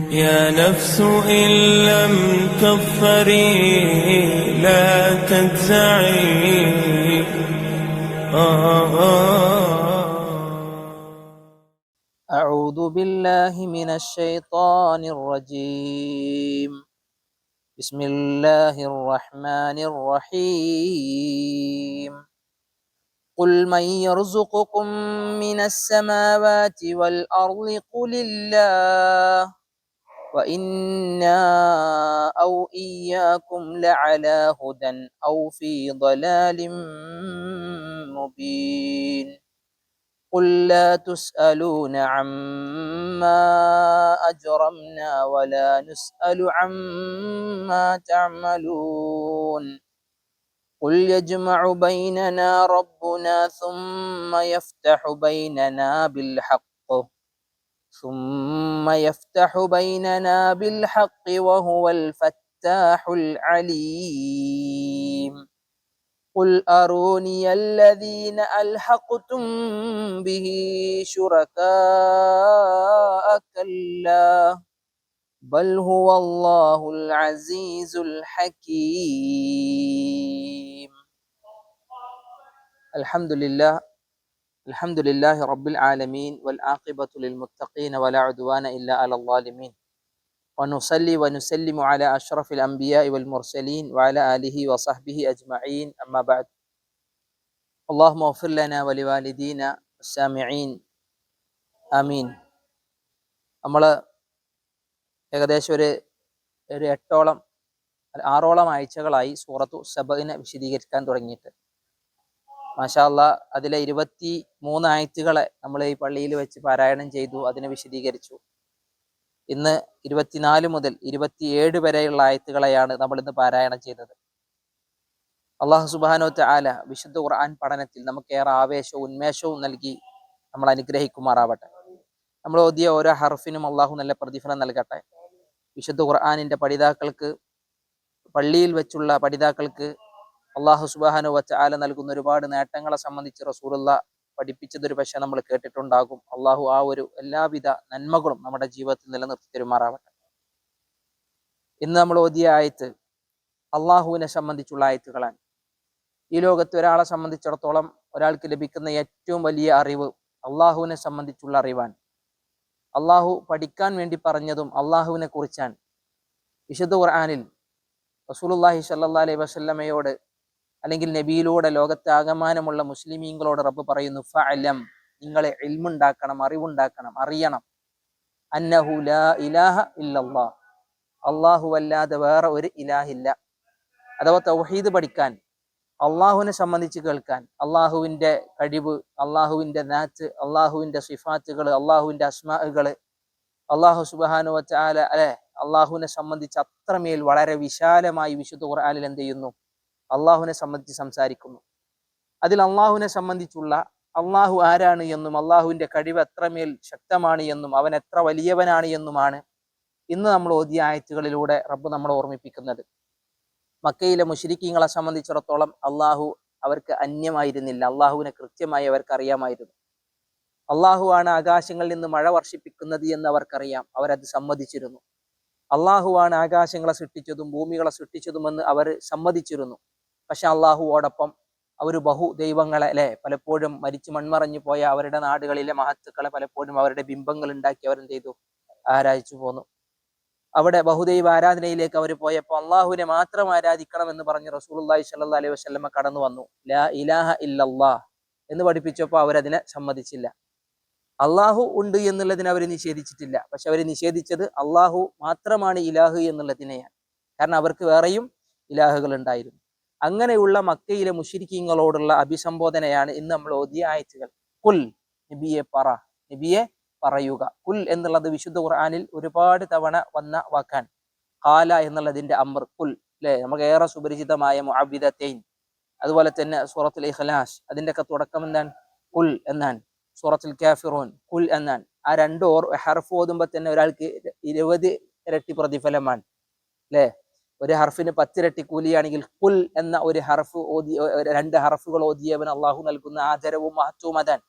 يا نفس إن لم تظفري لا تجزعي. أعوذ بالله من الشيطان الرجيم. بسم الله الرحمن الرحيم. قل من يرزقكم من السماوات والأرض قل الله وإنا أو إياكم لعلى هدى أو في ضلال مبين. قل لا تسألون عما أجرمنا ولا نسأل عما تعملون. قل يجمع بيننا ربنا ثم يفتح بيننا بالحق وهو الفتاح العليم. قل أروني الذين ألحقتم به شركاء كلا بل هو الله العزيز الحكيم. الحمد لله رب العالمين والعاقبة للمتقين ولا عدوان إلا على الظالمين. ونصلي ونسلم على أشرف الأنبياء والمرسلين وعلى آله وصحبه أجمعين. أما بعد. اللهم اغفر لنا ولوالدينا والسامعين ആമീൻ. നമ്മൾ ഏകദേശം ഒരു 6ഓളം ആഴ്ചകളായി സൂറത്തു സബഇനെ വിശദീകരിക്കാൻ തുടങ്ങിയിട്ട്. മാഷാ അല്ലാഹ്, അതിലെ 23 ആയത്തുകളെ നമ്മൾ ഈ പള്ളിയിൽ വെച്ച് പാരായണം ചെയ്തു, അതിനെ വിശദീകരിച്ചു. ഇന്ന് 24 മുതൽ 27 വരെയുള്ള ആയത്തുകളെയാണ് നമ്മൾ ഇന്ന് പാരായണം ചെയ്തത്. അള്ളാഹു സുബ്ഹാനഹു വ തആല വിശുദ്ധ ഖുർആൻ പഠനത്തിൽ നമുക്ക് ഏറെ ആവേശവും ഉന്മേഷവും നൽകി നമ്മൾ അനുഗ്രഹിക്കുമാറാവട്ടെ. നമ്മൾ ഓതിയ ഓരോ ഹർഫിനും അള്ളാഹു നല്ല പ്രതിഫലം നൽകട്ടെ. വിശുദ്ധ ഖുർആനിന്റെ പഠിതാക്കൾക്ക്, പള്ളിയിൽ വെച്ചുള്ള പഠിതാക്കൾക്ക് അള്ളാഹു സുബ്ഹാനഹു വ തആല നൽകുന്ന ഒരുപാട് നേട്ടങ്ങളെ സംബന്ധിച്ച് റസൂലുള്ളാഹ് പഠിപ്പിച്ചതൊരു പക്ഷേ നമ്മൾ കേട്ടിട്ടുണ്ടാകും. അള്ളാഹു ആ ഒരു എല്ലാവിധ നന്മകളും നമ്മുടെ ജീവിതത്തിൽ നിലനിർത്തി തരുമാറാവട്ടെ. ഇന്ന് നമ്മൾ ഓതിയ ആയത്ത് അള്ളാഹുവിനെ സംബന്ധിച്ചുള്ള ആയത്തുകളാണ്. ഈ ലോകത്ത് ഒരാളെ സംബന്ധിച്ചിടത്തോളം ഒരാൾക്ക് ലഭിക്കുന്ന ഏറ്റവും വലിയ അറിവ് അള്ളാഹുവിനെ സംബന്ധിച്ചുള്ള അറിവാണ്. അള്ളാഹു പഠിക്കാൻ വേണ്ടി പറഞ്ഞതും അള്ളാഹുവിനെ കുറിച്ചാണ്. വിശുദ്ധ ഖുർആനിൽ റസൂലുള്ളാഹി സ്വല്ലല്ലാഹി അലൈഹി വസല്ലമയോട്, അല്ലെങ്കിൽ നബിയിലൂടെ ലോകത്താകമാനമുള്ള മുസ്ലിമീങ്ങളോട് റബ്ബ് പറയുന്നു, ഫഅലം, നിങ്ങളെ ഇൽമുണ്ടാക്കണം, അറിവുണ്ടാക്കണം, അറിയണം, അന്നഹു ലാ ഇലാഹ ഇല്ലല്ലാഹ്, അള്ളാഹു അല്ലാതെ വേറെ ഒരു ഇലാഹില്ല. അഥവാ തൗഹീദ് പഠിക്കാൻ, അള്ളാഹുവിനെ സംബന്ധിച്ച് കേൾക്കാൻ, അള്ളാഹുവിൻ്റെ കഴിവ്, അള്ളാഹുവിൻ്റെ നാത്ത്, അള്ളാഹുവിൻ്റെ സിഫാത്തുകൾ, അള്ളാഹുവിൻ്റെ അസ്മാഉകൾ, അള്ളാഹു സുബ്ഹാനഹു വ തആല അള്ളാഹുവിനെ സംബന്ധിച്ച് അത്രമേൽ വളരെ വിശാലമായി വിശുദ്ധ ഖുർആനിൽ എന്ത് ചെയ്യുന്നു? അള്ളാഹുവിനെ സംബന്ധിച്ച് സംസാരിക്കുന്നു. അതിൽ അള്ളാഹുവിനെ സംബന്ധിച്ചുള്ള അള്ളാഹു ആരാണ് എന്നും അള്ളാഹുവിൻ്റെ കഴിവ് എത്രമേൽ ശക്തമാണ് എന്നും അവൻ എത്ര വലിയവനാണ് എന്നുമാണ് ഇന്ന് നമ്മൾ ഓതിയ ആയത്തുകളിലൂടെ റബ്ബ് നമ്മളെ ഓർമ്മിപ്പിക്കുന്നത്. മക്കയിലെ മുശ്രിക്കീങ്ങളെ സംബന്ധിച്ചിടത്തോളം അള്ളാഹു അവർക്ക് അന്യമായിരുന്നില്ല. അള്ളാഹുവിനെ കൃത്യമായി അവർക്ക് അറിയാമായിരുന്നു. അള്ളാഹു ആണ് ആകാശങ്ങളിൽ നിന്ന് മഴ വർഷിപ്പിക്കുന്നത് എന്ന് അവർക്കറിയാം. അവരത് സമ്മതിച്ചിരുന്നു. അള്ളാഹു ആണ് ആകാശങ്ങളെ സൃഷ്ടിച്ചതും ഭൂമികളെ സൃഷ്ടിച്ചതുമെന്ന് അവർ സമ്മതിച്ചിരുന്നു. പക്ഷെ അള്ളാഹുവോടൊപ്പം അവർ ദൈവങ്ങളെ പലപ്പോഴും മരിച്ചു മൺമറഞ്ഞു പോയ അവരുടെ നാടുകളിലെ മഹത്തുക്കളെ പലപ്പോഴും അവരുടെ ബിംബങ്ങൾ ഉണ്ടാക്കി അവരെന്ത് ചെയ്തു? ആരാധിച്ചു പോന്നു. അവിടെ ബഹുദൈവ ആരാധനയിലേക്ക് അവർ പോയപ്പോൾ അള്ളാഹുവിനെ മാത്രം ആരാധിക്കണം എന്ന് പറഞ്ഞ് റസൂലുള്ളാഹി സ്വല്ലല്ലാഹി അലൈഹി വസല്ലമ കടന്നു വന്നു. ലാ ഇലാഹ ഇല്ലല്ലാഹ് എന്ന് പഠിപ്പിച്ചപ്പോൾ അവരതിനെ സമ്മതിച്ചില്ല. അള്ളാഹു ഉണ്ട് എന്നുള്ളതിനെ അവർ നിഷേധിച്ചിട്ടില്ല. പക്ഷെ അവർ നിഷേധിച്ചത് അള്ളാഹു മാത്രമാണ് ഇലാഹ് എന്നുള്ളതിനെയാണ്. കാരണം അവർക്ക് വേറെയും ഇലാഹുകൾ ഉണ്ടായിരുന്നു. അങ്ങനെയുള്ള മക്കയിലെ മുശ്രിക്കീങ്ങളോടുള്ള അഭിസംബോധനയാണ് ഇന്ന് നമ്മൾ ഓതിയ ആയത്തുകൾ. കുൽ, നബിയെ പറയുക. കുൽ എന്നുള്ളത് വിശുദ്ധ ഖുർആനിൽ ഒരുപാട് തവണ വന്ന വാക്കാണ്. ഖാല എന്നുള്ളതിന്റെ അംർ, കുൽ, നമുക്ക് ഏറെ സുപരിചിതമായ മുഅവ്വിദത്തൈൻ, അതുപോലെ തന്നെ സൂറത്തുൽ ഇഖ്ലാസ്, അതിൻ്റെയൊക്കെ തുടക്കം എന്താണ്? കുൽ എന്നാണ്. സൂറത്തുൽ കാഫിറൂൻ കുൽ എന്നാണ്. ആ രണ്ട് ഹർഫ് ഓതുമ്പോൾ തന്നെ ഒരാൾക്ക് 20 ഇരട്ടി പ്രതിഫലമാണ്. ഒരു ഹർഫിന് 10 ഇരട്ടി കൂലിയാണെങ്കിൽ കുൽ എന്ന ഒരു ഹർഫ് ഓതി, 2 ഹർഫുകൾ ഓതിയവൻ അള്ളാഹു നൽകുന്ന ആദരവും മഹത്വവും അതാണ്.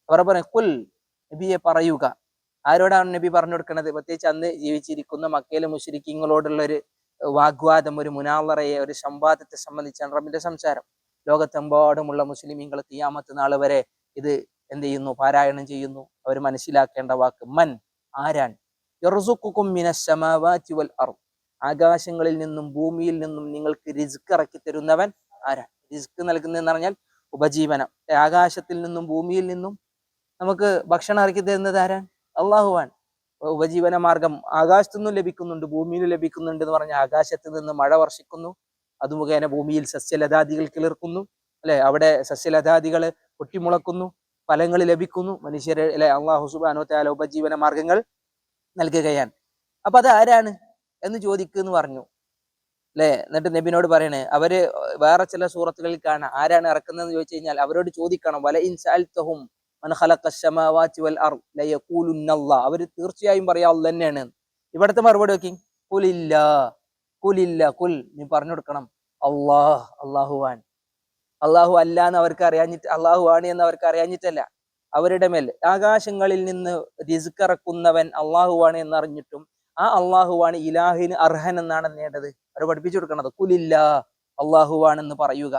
അവർ പറയും കുൽ, നബിയെ പറയുക. ആരോടാണ് നബി പറഞ്ഞു കൊടുക്കുന്നത്? പ്രത്യേകിച്ച് അന്ന് ജീവിച്ചിരിക്കുന്ന മക്കയിലെ മുശ്രിക്കീങ്ങളോടുള്ള ഒരു വാഗ്വാദം, ഒരു മുനാവറയെ, ഒരു സംവാദത്തെ സംബന്ധിച്ചാണ് റബ്ബിന്റെ സംസാരം. ലോകത്തെമ്പാടുമുള്ള മുസ്ലിമീങ്ങൾ ഖിയാമത്ത് നാൾ വരെ ഇത് എന്ത് ചെയ്യുന്നു? പാരായണം ചെയ്യുന്നു. അവർ മനസ്സിലാക്കേണ്ട വാക്ക് മൻ, ആരാൻ? യർസുഖുകും മിനസ് സമാവാതി വൽ അർദ്, ആകാശങ്ങളിൽ നിന്നും ഭൂമിയിൽ നിന്നും നിങ്ങൾക്ക് റിസ്ക് ഇറക്കി തരുന്നവൻ ആരാൻ? റിസ്ക് നൽകുന്നതെന്ന് പറഞ്ഞാൽ ഉപജീവനം. ആകാശത്തിൽ നിന്നും ഭൂമിയിൽ നിന്നും നമുക്ക് ഭക്ഷണം ഇറക്കി തരുന്നത് ആരാൻ? അള്ളാഹുവാൻ. ഉപജീവന മാർഗം ആകാശത്തു നിന്നും ലഭിക്കുന്നുണ്ട്, ഭൂമിയിൽ ലഭിക്കുന്നുണ്ട് എന്ന് പറഞ്ഞാൽ ആകാശത്ത് നിന്ന് മഴ വർഷിക്കുന്നു, അത് മുഖേന ഭൂമിയിൽ സസ്യലതാദികൾ കിളിർക്കുന്നു, അല്ലെ? അവിടെ സസ്യലതാദികൾ പൊട്ടിമുളക്കുന്നു, ഫലങ്ങൾ ലഭിക്കുന്നു, മനുഷ്യരെ അല്ലെ അള്ളാഹു സുബ്ഹാനഹു വ തആല ഉപജീവന മാർഗങ്ങൾ നൽകുകയാണ്. അപ്പൊ അത് ആരാണ് എന്ന് ചോദിക്കുന്നു പറഞ്ഞു, അല്ലെ? എന്നിട്ട് നബിനോട് പറയണേ, അവര് വേറെ ചില സൂറത്തുകളിൽ കാണാം ആരാണ് ഇറക്കുന്നതെന്ന് ചോദിച്ചു കഴിഞ്ഞാൽ അവരോട് ചോദിക്കണം, വല ഇൻ സഅൽതഹും മൻ ഖലഖസ് സമാവാതി വൽ അർദ് ലയഖൂലുന്നല്ലാഹ്, അവര് തീർച്ചയായും പറയാ അല്ലാഹ് തന്നെയാണ്. ഇവിടുത്തെ മറുപടി നോക്കി, ഖുലില്ലാ ഖുലില്ലാ, ഖുൽ, നീ പറഞ്ഞു കൊടുക്കണം അല്ലാഹ്, അല്ലാഹുവാൻ. അള്ളാഹു അല്ല എന്ന് അവർക്ക് അറിയാഞ്ഞിട്ട്, അള്ളാഹു ആണ് എന്ന് അവർക്ക് അറിയാഞ്ഞിട്ടല്ല, അവരുടെ മേൽ ആകാശങ്ങളിൽ നിന്ന് റിസ്ക് ഇറക്കുന്നവൻ അള്ളാഹുവാണ് എന്നറിഞ്ഞിട്ടും ആ അള്ളാഹുവാണ് ഇലാഹിന് അർഹൻ എന്നാണ് നേടത് അവർ പഠിപ്പിച്ചു കൊടുക്കണത്. കുലില്ല, അള്ളാഹുവാണെന്ന് പറയുക.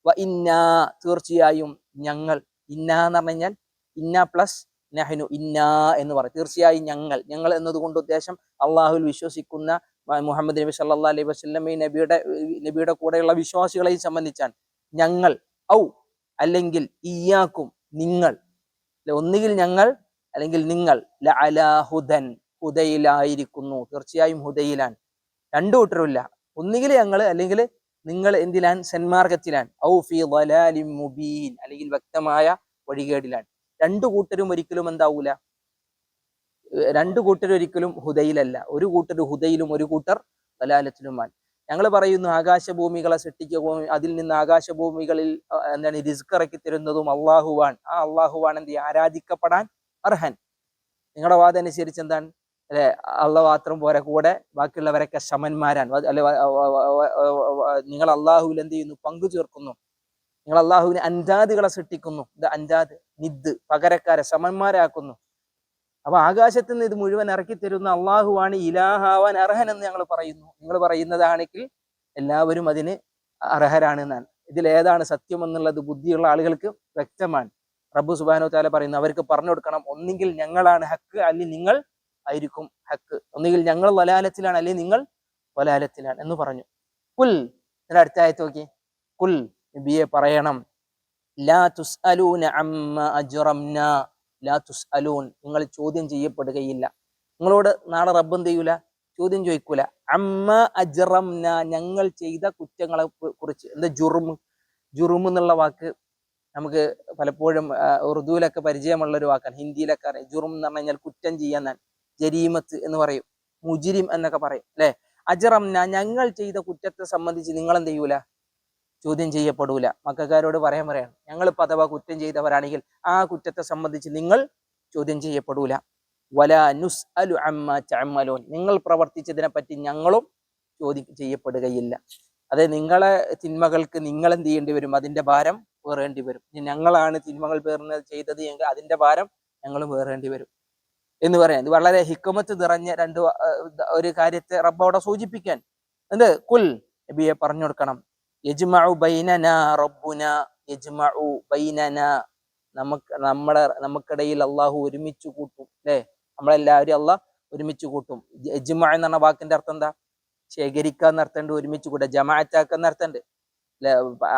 വ ഇന്നാ, തീർച്ചയായും ഞങ്ങൾ. ഇന്ന എന്ന് പറഞ്ഞു കഴിഞ്ഞാൽ ഇന്ന പ്ലസ് നഹ്നു, ഇന്ന എന്ന് പറയും. തീർച്ചയായും ഞങ്ങൾ, ഞങ്ങൾ എന്നതുകൊണ്ട് ഉദ്ദേശം അള്ളാഹുവിൽ വിശ്വസിക്കുന്ന മുഹമ്മദ് നബി സല്ലല്ലാഹു അലൈഹി വസല്ലം ഈ നബിയുടെ കൂടെയുള്ള വിശ്വാസികളെയും സംബന്ധിച്ചാണ് ഞങ്ങൾ. ഔ, അല്ലെങ്കിൽ ഇയ്യാക്കും, നിങ്ങൾ, ഒന്നുകിൽ ഞങ്ങൾ അല്ലെങ്കിൽ നിങ്ങൾ, ലഅലാ ഹുദൻ, ഹുദയിലായിരിക്കുന്നു, തീർച്ചയായും ഹുദയിലാണ്. രണ്ടു കൂട്ടരുമില്ല, ഒന്നുകിൽ ഞങ്ങൾ അല്ലെങ്കിൽ നിങ്ങൾ എന്തിലാൻ? സന്മാർഗത്തിലാണ്. ഔ ഫീ ളലാലിൻ മുബീൻ, അല്ലെങ്കിൽ വ്യക്തമായ വഴികേടിലാണ്. രണ്ടു കൂട്ടരും ഒരിക്കലും എന്താവൂല? രണ്ടു കൂട്ടരും ഒരിക്കലും ഹുദയിലല്ല. ഒരു കൂട്ടർ ഹുദയിലും ഒരു കൂട്ടർ ളലാലത്തിലുമാണ്. ഞങ്ങൾ പറയുന്നു ആകാശഭൂമികളെ സൃഷ്ടിക്കുക, അതിൽ നിന്ന് ആകാശഭൂമികളിൽ എന്താണ് റിസ്ക് ഇറക്കി തരുന്നതും അള്ളാഹുവാൻ. ആ അള്ളാഹുവാൻ എന്ത് ആരാധിക്കപ്പെടാൻ അർഹൻ. നിങ്ങളുടെ വാദം അനുസരിച്ച് എന്താണ്? അല്ലെ, അള്ളാഹ് മാത്രം പോരെ, കൂടെ ബാക്കിയുള്ളവരൊക്കെ സമന്മാരാൻ. അല്ലെ, നിങ്ങൾ അള്ളാഹുവിൽ എന്ത് ചെയ്യുന്നു? പങ്കു ചേർക്കുന്നു. നിങ്ങൾ അള്ളാഹുവിന് അൻജാദുകളെ സൃഷ്ടിക്കുന്നു. ഇത് അൻജാദ്, നിദ്, പകരക്കാരെ സമന്മാരാക്കുന്നു. അപ്പൊ ആകാശത്ത് നിന്ന് ഇത് മുഴുവൻ ഇറക്കി തരുന്ന അള്ളാഹുവാണ് ഇലാഹാവാൻ അർഹൻ എന്ന് ഞങ്ങൾ പറയുന്നു. നിങ്ങൾ പറയുന്നതാണെങ്കിൽ എല്ലാവരും അതിന് അർഹരാണ് എന്നാണ്. ഇതിൽ ഏതാണ് സത്യം എന്നുള്ളത് ബുദ്ധിയുള്ള ആളുകൾക്ക് വ്യക്തമാണ്. റബ്ബ് സുബ്ഹാനഹു വ തആല പറയുന്നു, അവർക്ക് പറഞ്ഞു കൊടുക്കണം, ഒന്നുകിൽ ഞങ്ങളാണ് ഹക്ക്, അല്ലെങ്കിൽ നിങ്ങൾ ആയിരിക്കും ഹക്ക്. ഒന്നുകിൽ ഞങ്ങൾ വലാലത്തിലാണ്, അല്ലെങ്കിൽ നിങ്ങൾ വലാലത്തിലാണ് എന്ന് പറഞ്ഞു. കുൽ, അടുത്ത ആയത്ത് നോക്കി. കുൽ, നബിയെ പറയണം, ലാ തുസ്അലൂന അമ്മാ അജ്റംനാ, ലാ തുസ്അലൂൻ, നിങ്ങൾ ചോദ്യം ചെയ്യപ്പെടുകയില്ല. നിങ്ങളോട് നാളെ റബ്ബ് എന്ത് ചെയ്യൂല? ചോദ്യം ചോദിക്കൂല. അമ്മാ അജ്റംനാ, ഞങ്ങൾ ചെയ്ത കുറ്റങ്ങളെ കുറിച്ച്. എന്താ ജുർമ്? ജുർമ് എന്നുള്ള വാക്ക് നമുക്ക് പലപ്പോഴും ഉറുദുവിലൊക്കെ പരിചയമുള്ള ഒരു വാക്കാണ്, ഹിന്ദിയിലൊക്കെ അറിയാം. ജുർമ് എന്ന് പറഞ്ഞു കഴിഞ്ഞാൽ കുറ്റം ചെയ്യാൻ, ജരീമത്ത് എന്ന് പറയും, മുജിരിം എന്നൊക്കെ പറയും, അല്ലെ? അജ്റംന, ഞങ്ങൾ ചെയ്ത കുറ്റത്തെ സംബന്ധിച്ച് നിങ്ങൾ എന്ത് ചെയ്യൂല? ചോദ്യം ചെയ്യപ്പെടൂല. മക്കാരോട് പറയാണ്, ഞങ്ങളിപ്പോൾ അഥവാ കുറ്റം ചെയ്തവരാണെങ്കിൽ ആ കുറ്റത്തെ സംബന്ധിച്ച് നിങ്ങൾ ചോദ്യം ചെയ്യപ്പെടൂല. വലാ നുസ്അലു അമ്മാ തഅമലൂൻ, നിങ്ങൾ പ്രവർത്തിച്ചതിനെ പറ്റി ഞങ്ങളും ചോദ്യം ചെയ്യപ്പെടുകയില്ല. അതെ, നിങ്ങളെ തിന്മകൾക്ക് നിങ്ങൾ എന്ത് ചെയ്യേണ്ടി വരും? അതിന്റെ ഭാരം വേറേണ്ടി വരും. ഞങ്ങളാണ് തിന്മകൾ ചെയ്തത് എങ്കിൽ അതിന്റെ ഭാരം ഞങ്ങളും വേറേണ്ടി വരും എന്ന് പറയാം. ഇത് വളരെ ഹിക്മത്ത് നിറഞ്ഞ ഒരു കാര്യത്തെ റബ്ബ് അവിടെ സൂചിപ്പിക്കാൻ. എന്ത്? കുൽ, നബിയെ പറഞ്ഞു കൊടുക്കണം, യജ്മഉ ബൈനനാ റബ്ബുനാ, യജ്മഉ ബൈനനാ, നമുക്കിടയിൽ അള്ളാഹു ഒരുമിച്ച് കൂട്ടും, അല്ലെ? നമ്മളെല്ലാവരും അള്ളാഹ് ഒരുമിച്ച് കൂട്ടും. യജ്മഅ എന്ന് പറഞ്ഞ വാക്കിന്റെ അർത്ഥം എന്താ? ശേഖരിക്കുക എന്നർത്ഥമുണ്ട്, ഒരുമിച്ച് കൂട്ടുക, ജമാഅത്താക്കുക എന്നർത്ഥമുണ്ട്, അല്ലെ?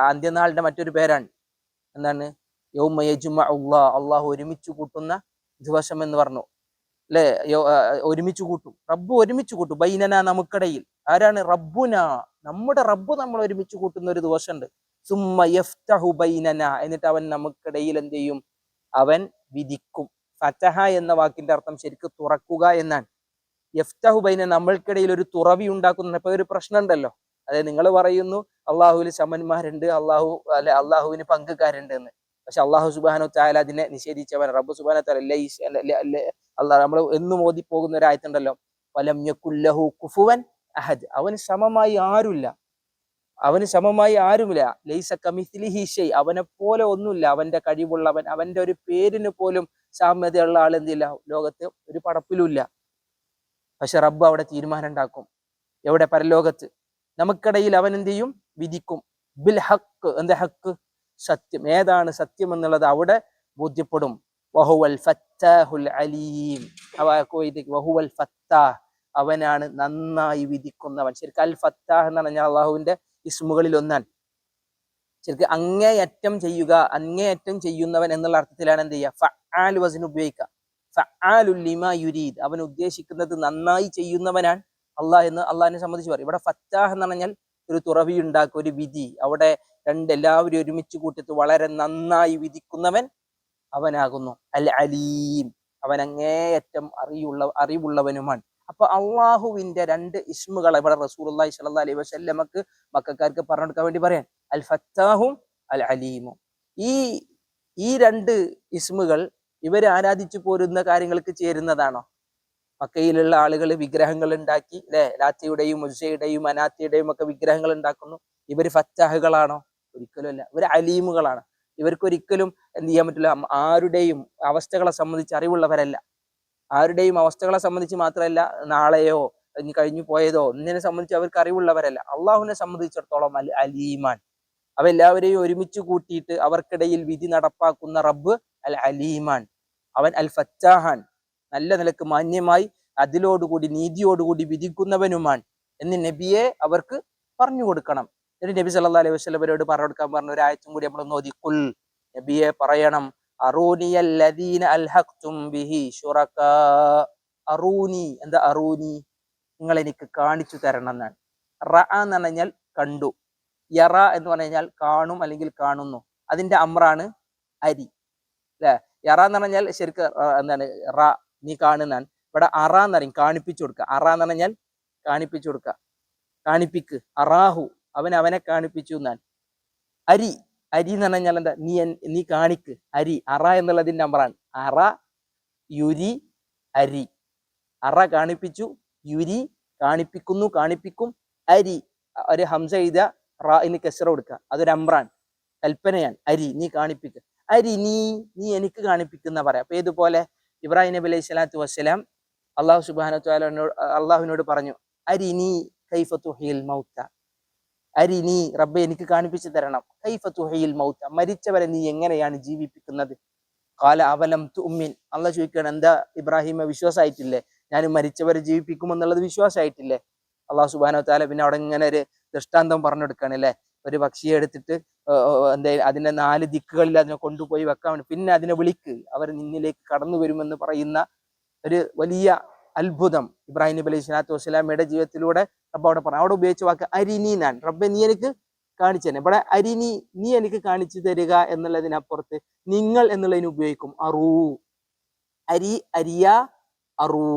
അന്ത്യനാളിന്റെ മറ്റൊരു പേരാണ് എന്താണ്? യൗമ യജ്മഉല്ലാഹ്, അള്ളാഹു ഒരുമിച്ച് കൂട്ടുന്ന ദിവസം എന്ന് പറഞ്ഞു, അല്ലെ? ഒരുമിച്ച് കൂട്ടും, റബ്ബ് ഒരുമിച്ച് കൂട്ടും. ബൈനന, നമുക്കിടയിൽ. ആരാണ്? റബ്ബുന, നമ്മുടെ റബ്ബ് നമ്മൾ ഒരുമിച്ച് കൂട്ടുന്ന ഒരു ദിവസമുണ്ട്. സുമ്മ യഫ്തഹു ബൈനന, എന്നിട്ട് അവൻ നമുക്കിടയിൽ എന്ത് ചെയ്യും? അവൻ വിധിക്കും. ഫതഹ എന്ന വാക്കിന്റെ അർത്ഥം ശരിക്കും തുറക്കുക എന്നാണ്. യഫ്തഹു ബൈന, നമ്മൾക്കിടയിൽ ഒരു തുറവി ഉണ്ടാക്കുന്ന. ഇപ്പൊ ഒരു പ്രശ്നം ഉണ്ടല്ലോ, അതായത് നിങ്ങൾ പറയുന്നു അള്ളാഹുവിൽ സമന്മാരുണ്ട്, അള്ളാഹുവിന് പങ്കുകാരുണ്ട് എന്ന്. പക്ഷെ അള്ളാഹു സുബ്ഹാനഹു വ തആല അതിനെ നിഷേധിച്ചവൻ. റബ്ബ് സുബ്ഹാനഹു വ തആല അള്ളാഹ് നമ്മൾ എന്നും ഓതി പോകുന്ന ഒരു ആയത്തുണ്ടല്ലോ, വലം യകുൽ ലഹു കുഫുവൻ അഹദ്, അവന് സമമായി ആരുമില്ല, അവന് സമമായി ആരുമില്ല. ലൈസ കമിസ്ലിഹി ഷൈ, അവനെ പോലെ ഒന്നുമില്ല, അവന്റെ കഴിവുള്ളവൻ, അവന്റെ ഒരു പേരിന് പോലും സാമ്യതയുള്ള ആൾ എന്തില്ല, ലോകത്ത് ഒരു പടപ്പിലുമില്ല. പക്ഷെ റബ്ബ് അവിടെ തീരുമാനം ഉണ്ടാക്കും. എവിടെ? പരലോകത്ത്. നമുക്കിടയിൽ അവൻ എന്ത് ചെയ്യും? വിധിക്കും. ബിൽ ഹക്ക്. എന്താ ഹക്ക്? സത്യം. ഏതാണ് സത്യം എന്നുള്ളത് അവിടെ ബോധ്യപ്പെടും. വഹുവൽ ഫത്താഹുൽ അലീം. വഹുവൽ ഫത്താഹ്, അവനാണ് നന്നായി വിധിക്കുന്നവൻ. ശരിക്കും അൽ ഫത്താഹ് എന്ന് പറഞ്ഞാൽ അള്ളാഹുവിന്റെ ഇസ്മുകളിൽ ഒന്നാണ്. ശരിക്കും അങ്ങേയറ്റം ചെയ്യുക, അങ്ങേയറ്റം ചെയ്യുന്നവൻ എന്നുള്ള അർത്ഥത്തിലാണ് എന്ത് ചെയ്യുക? ഫഅാൽ വസ്ന ഉപയോഗിക്കുക. ഫഅാലുൽ ലിമാ യുരീദ്, അവൻ ഉദ്ദേശിക്കുന്നത് നന്നായി ചെയ്യുന്നവനാണ് അള്ളാഹ് എന്ന് അള്ളാഹിനെ സംബന്ധിച്ച് പറയും. ഇവിടെ ഫത്താഹ് എന്ന് പറഞ്ഞാൽ ഒരു തുറവി ഉണ്ടാക്കുക, ഒരു വിധി. അവിടെ എല്ലാവരും ഒരുമിച്ച് കൂട്ടിട്ട് വളരെ നന്നായി വിധിക്കുന്നവൻ അവനാകുന്നു. അൽ അലീം, അവൻ അങ്ങേയറ്റം അറിവുള്ളവനുമാണ്. അപ്പൊ അള്ളാഹുവിന്റെ രണ്ട് ഇസ്മുകൾ ഇവിടെ റസൂലുള്ളാഹി സ്വല്ലല്ലാഹി അലൈഹി വസല്ലമക്ക് മക്കക്കാർക്ക് പറഞ്ഞു കൊടുക്കാൻ വേണ്ടി പറയാൻ, അൽ ഫത്താഹും അൽ അലീമും. ഈ രണ്ട് ഇസ്മുകൾ ഇവർ ആരാധിച്ചു പോരുന്ന കാര്യങ്ങൾക്ക് ചേരുന്നതാണോ? മക്കയിലുള്ള ആളുകൾ വിഗ്രഹങ്ങൾ ഉണ്ടാക്കി, അല്ലെ, ലാത്തയുടെയും ഉസ്സയുടെയും മനാത്തയുടെയും ഒക്കെ വിഗ്രഹങ്ങൾ ഉണ്ടാക്കുന്നു. ഇവർ ഫത്താഹുകളാണോ? ഒരിക്കലും അല്ല. ഇവർ അലീമുകളാണ്. ഇവർക്കൊരിക്കലും എന്ത് ചെയ്യാൻ പറ്റില്ല, ആരുടെയും അവസ്ഥകളെ സംബന്ധിച്ച് അറിവുള്ളവരല്ല. ആരുടെയും അവസ്ഥകളെ സംബന്ധിച്ച് മാത്രമല്ല, നാളെയോ ഇനി കഴിഞ്ഞു പോയതോ ഒന്നിനെ സംബന്ധിച്ച് അവർക്ക് അറിവുള്ളവരല്ല. അള്ളാഹുവിനെ സംബന്ധിച്ചിടത്തോളം അലീമാൻ. അവ എല്ലാവരെയും ഒരുമിച്ച് കൂട്ടിയിട്ട് അവർക്കിടയിൽ വിധി നടപ്പാക്കുന്ന റബ്ബ് അൽ അലീമാൻ. അവൻ അൽ ഫത്താഹാൻ, നല്ല നിലക്ക് മാന്യമായി അതിലോടുകൂടി നീതിയോടുകൂടി വിധിക്കുന്നവനുമാണ് എന്ന് നബിയെ അവർക്ക് പറഞ്ഞു കൊടുക്കണം. എന്നിട്ട് നബി സല്ലല്ലാഹു അലൈഹി വസല്ലമയോട് പറഞ്ഞു കൊടുക്കാൻ പറഞ്ഞ ഒരു ആയത്തും കൂടി നമ്മൾ ഓതി. ഖുൽ, നബിയെ പറയണം, അറൂനിയല്ലദീന അൽഹഖ്തും ബിഹി ശുറകാ. അറൂനി, എന്താ അറൂനി? നിങ്ങൾ എനിക്ക് കാണിച്ചു തരണം എന്നാണ്. റഅ എന്ന് പറഞ്ഞാൽ കണ്ടു, യറ എന്ന് പറഞ്ഞാൽ കാണും അല്ലെങ്കിൽ കാണുന്നു. അതിന്റെ അമ്രാണ് അരി, അല്ലെ? യറ എന്ന് പറഞ്ഞാൽ ശരിക്ക് എന്താണ്? റ, നീ കാണുന്നാണ്. ഇവിടെ അറ എന്ന് പറയും, കാണിപ്പിച്ചു കൊടുക്കുക. അറ എന്ന് പറഞ്ഞാൽ കാണിപ്പിച്ചു കൊടുക്കുക, കാണിപ്പിക്ക്. അറാഹു, അവനെ കാണിപ്പിച്ചു എന്നാണ്. അരി, അരി എന്ന് പറഞ്ഞാൽ എന്താ? നീ കാണിക്ക്. അരി, അറ എന്നുള്ളതിന്റെ അമ്രാണ്. അറ, യുരി, അരി. അറ കാണിപ്പിച്ചു, യുരി കാണിപ്പിക്കുന്നു, കാണിപ്പിക്കും. അരി, ഒരു ഹംസ എഴുത, റാഇന് കസ്റ കൊടുക്കുക. അതൊരു അമ്രാൻ, കൽപ്പനയാണ്. അരി, നീ കാണിപ്പിക്കുക. അരി, നീ എനിക്ക് കാണിപ്പിക്കുന്ന പറയാം. അപ്പൊ ഇതുപോലെ ഇബ്രാഹിം നബി അലൈഹി സ്വലാത്തു വസ്സലാം അള്ളാഹു സുബ്ഹാനഹു വ തആല അള്ളാഹുവിനോട് പറഞ്ഞു, അരിനി കൈഫ തുഹ്യിൽ മൗത. അരിനി, റബ്ബെ എനിക്ക് കാണിപ്പിച്ചു തരണം. കൈഫ തുഹ്യിൽ മൗത, മരിച്ചവരെ നീ എങ്ങനെയാണ് ജീവിപ്പിക്കുന്നത്? ഖാല അവലം തുഅ്മിൻ, അള്ളാഹ് ചോദിക്കുകയാണ്, എന്താ ഇബ്രാഹിമ വിശ്വാസമായിട്ടില്ലേ? ഞാൻ മരിച്ചവരെ ജീവിപ്പിക്കുമെന്നുള്ളത് വിശ്വാസമായിട്ടില്ലേ? അള്ളാഹു സുബ്ഹാനഹു വ തആല പിന്നെ അവിടെ ഇങ്ങനെ ഒരു ദൃഷ്ടാന്തം പറഞ്ഞു കൊടുക്കുകയാണ്, അല്ലെ? ഒരു പക്ഷിയെ എടുത്തിട്ട് അതിന്റെ 4 ദിക്കുകളിൽ അതിനെ കൊണ്ടുപോയി വെക്കാൻ വേണ്ടി, പിന്നെ അതിനെ വിളിക്ക്, അവർ നിന്നിലേക്ക് കടന്നു വരുമെന്ന് പറയുന്ന ഒരു വലിയ അത്ഭുതം ഇബ്രാഹിം നബി അലൈഹി സ്വലാത്തു വസ്സലാമയുടെ ജീവിതത്തിലൂടെ റബ്ബ് അവിടെ പറഞ്ഞു. അവിടെ ഉപയോഗിച്ച വാക്ക് അരിനി എന്നാണ്. റബ്ബെ നീ എനിക്ക് കാണിച്ചു തന്നെ. ഇവിടെ അരിനി, നീ എനിക്ക് കാണിച്ചു തരിക എന്നുള്ളതിനപ്പുറത്ത് നിങ്ങൾ എന്നുള്ളതിന് ഉപയോഗിക്കും. അറൂ, അരി, അരിയ, അറൂ.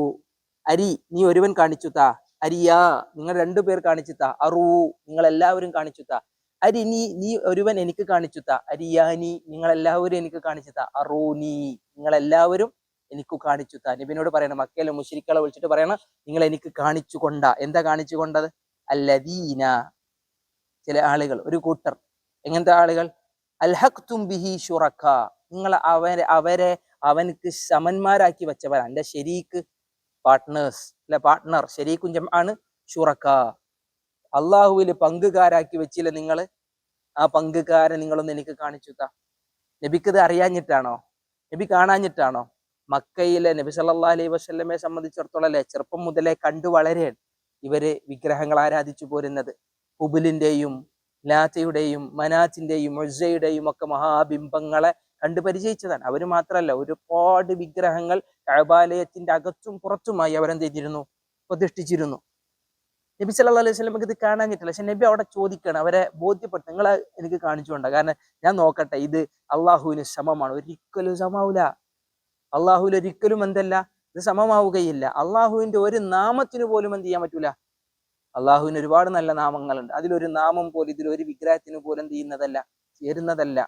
അരി, നീ ഒരുവൻ കാണിച്ചു താ. അരിയ, നിങ്ങൾ 2 പേർ കാണിച്ചു താ. അറൂ, നിങ്ങൾ എല്ലാവരും കാണിച്ചു താ. അരിനി, നീ ഒരുവൻ എനിക്ക് കാണിച്ചു താ. അരിയാനി, നിങ്ങൾ എല്ലാവരും എനിക്ക് കാണിച്ചു താ. അറൂനി, നിങ്ങൾ എല്ലാവരും എനിക്ക് കാണിച്ചു താ. നബിനോട് പറയണം, മക്കയിലെ മുശ്രിക്കുകളെ വിളിച്ചിട്ട് പറയണം, നിങ്ങൾ എനിക്ക് കാണിച്ചു കൊണ്ടാ. എന്താ കാണിച്ചു കൊണ്ടത്? അല്ലദീന, ചില ആളുകൾ, ഒരു കൂട്ടർ. എങ്ങനത്തെ ആളുകൾ? അൽഹഖ്തും ബിഹി ശുറക, നിങ്ങൾ അവരെ അവനക്ക് സമന്മാരാക്കി വെച്ചവരാണ്. എന്റെ ശരീക്ക്, പാർട്ട്നേഴ്സ്, അല്ലെ? പാർട്ട്ണർ, ശരീക്കും ജംആണ് ശുറക. അള്ളാഹുവിൽ പങ്കുകാരാക്കി വെച്ചില്ല നിങ്ങൾ. ആ പങ്കുകാരെ നിങ്ങളൊന്ന് എനിക്ക് കാണിച്ചു താ. നബിക്കത് അറിയാഞ്ഞിട്ടാണോ? നബി കാണാഞ്ഞിട്ടാണോ? മക്കയിലെ നബി സല്ലല്ലാഹു അലൈഹി വസല്ലമയെ സംബന്ധിച്ചിടത്തോളം അല്ലെ, ചെറുപ്പം മുതലേ കണ്ടു വളരെയാണ് ഇവര് വിഗ്രഹങ്ങൾ ആരാധിച്ചു പോരുന്നത്. ഹുബിലിന്റെയും ലാത്തയുടെയും മനാത്തിന്റെയും ഉസ്സയുടെയും ഒക്കെ മഹാബിംബങ്ങളെ കണ്ടു പരിചയിച്ചതാണ്. അവര് മാത്രമല്ല, ഒരുപാട് വിഗ്രഹങ്ങൾ കഅബാലയത്തിന്റെ അകത്തും പുറത്തുമായി അവരെന്ത് ചെയ്തിരുന്നു? പ്രതിഷ്ഠിച്ചിരുന്നു. നബി സല്ലല്ലാഹു അലൈഹി വസല്ലമക്ക് ഇത് കാണാഞ്ഞിട്ടില്ല. പക്ഷെ നബി അവിടെ ചോദിക്കുകയാണ്, അവരെ ബോധ്യപ്പെട്ടു, നിങ്ങളെ എനിക്ക് കാണിച്ചുകൊണ്ട, കാരണം ഞാൻ നോക്കട്ടെ, ഇത് അള്ളാഹുവിന് സമമാണ്. ഒരിക്കലും സമാവൂല. അള്ളാഹുവിൽ ഒരിക്കലും എന്തല്ല, ഇത് സമമാവുകയില്ല. അള്ളാഹുവിന്റെ ഒരു നാമത്തിന് പോലും എന്ത് ചെയ്യാൻ പറ്റൂല. അള്ളാഹുവിന് ഒരുപാട് നല്ല നാമങ്ങളുണ്ട്. അതിലൊരു നാമം പോലും ഇതിലൊരു വിഗ്രഹത്തിന് പോലും എന്ത് ചെയ്യുന്നതല്ല, ചേരുന്നതല്ല.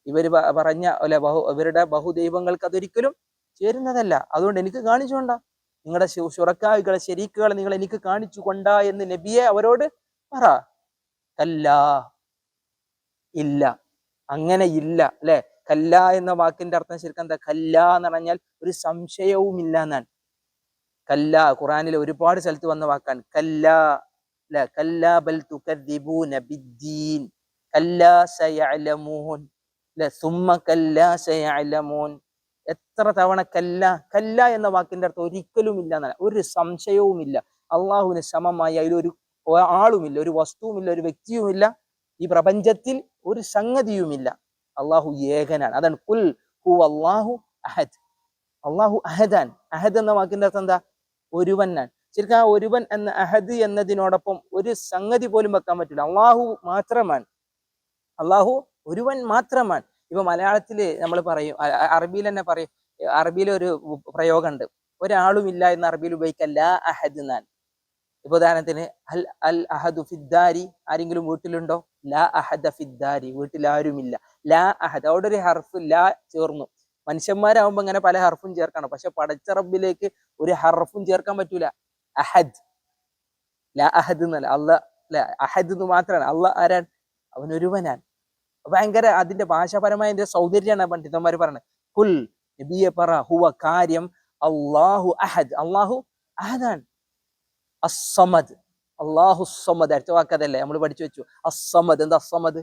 ഇവര് പറഞ്ഞ അല്ലെ, ഇവരുടെ ബഹുദൈവങ്ങൾക്ക് അതൊരിക്കലും ചേരുന്നതല്ല. അതുകൊണ്ട് എനിക്ക് കാണിച്ചുകൊണ്ട, നിങ്ങളുടെ ശുറക്കായികളെ, ശരീക്കുകളെ നിങ്ങൾ എനിക്ക് കാണിച്ചു കൊണ്ട എന്ന് നബിയെ അവരോട് പറ. കല്ലാ, ഇല്ല, അങ്ങനെ ഇല്ല, അല്ലെ? കല്ല എന്ന വാക്കിന്റെ അർത്ഥം ശരിക്കും എന്താ? കല്ല എന്ന് പറഞ്ഞാൽ ഒരു സംശയവും ഇല്ല എന്നാണ്. കല്ല ഖുറാനിൽ ഒരുപാട് സ്ഥലത്ത് വന്ന വാക്കാണ് കല്ല. കല്ല ബൽ തുകദ്ദിബൂന ബിദ്ദീൻ കല്ല സയഅലമൂൻ സുമ്മ കല്ല സയഅലമൂൻ. എത്ര തവണ കല്ല കല്ല എന്ന വാക്കിന്റെ അർത്ഥം ഒരിക്കലും ഇല്ല എന്നാണ്. ഒരു സംശയവുമില്ല. അള്ളാഹുവിന് സമമായി അതിലൊരു ആളുമില്ല, ഒരു വസ്തുവുമില്ല, ഒരു വ്യക്തിയുമില്ല, ഈ പ്രപഞ്ചത്തിൽ ഒരു സംഗതിയുമില്ല. അള്ളാഹു ഏകനാണ്. അതാണ് കുൽ ഹുവ അല്ലാഹു അഹദ്. അള്ളാഹു അഹദാൻ. അഹദ് എന്ന വാക്കിന്റെ അർത്ഥം എന്താ? ഒരുവനാണ്. ശരിക്കും ആ ഒരുവൻ എന്ന അഹദ് എന്നതിനോടൊപ്പം ഒരു സംഗതി പോലും വെക്കാൻ പറ്റില്ല. അള്ളാഹു മാത്രമാണ്. അള്ളാഹു ഒരുവൻ മാത്രമാണ്. ഇപ്പൊ മലയാളത്തില് നമ്മൾ പറയും, അറബിയിൽ തന്നെ പറയും, അറബിയിൽ ഒരു പ്രയോഗമുണ്ട്, ഒരാളും ഇല്ല എന്ന് അറബിയിൽ ഉപയോഗിക്കാം, ലാ അഹദ് എന്നാൻ. ഇപ്പൊ ഉദാഹരണത്തിന് അൽ അഹദു ഫിദ്ദാരി, ആരെങ്കിലും വീട്ടിലുണ്ടോ? ലാ അഹദ ഫിദ്ദാരി, വീട്ടിൽ ആരുമില്ല. ലാ അഹദ്, അവിടെ ഒരു ഹർഫ് ലാ ചേർന്നു. മനുഷ്യന്മാരാകുമ്പോ ഇങ്ങനെ പല ഹർഫും ചേർക്കണം, പക്ഷെ പടച്ച റബ്ബിലേക്ക് ഒരു ഹർഫും ചേർക്കാൻ പറ്റൂല. അഹദ്, ലാ അഹദ് എന്നല്ല, അല്ല അഹദ് എന്ന് മാത്രമാണ്. അള്ളാഹ് ആരാൻ? അവനൊരുവനാൻ. ഭയങ്കര അതിന്റെ ഭാഷാപരമായ സൗന്ദര്യമാണ് പണ്ഡിതന്മാർ പറയുന്നത്. കുൽ നബിയെ പറ, ഹുവ കാര്യം, അള്ളാഹു അഹദ്, അള്ളാഹു അഹദാൻ. അസ്സമദ്, അള്ളാഹു സമദ്. അടുത്ത വാക്കതല്ലേ നമ്മൾ പഠിച്ചു വെച്ചു. അസ്സമദ്, എന്താ അസ്സമദ്?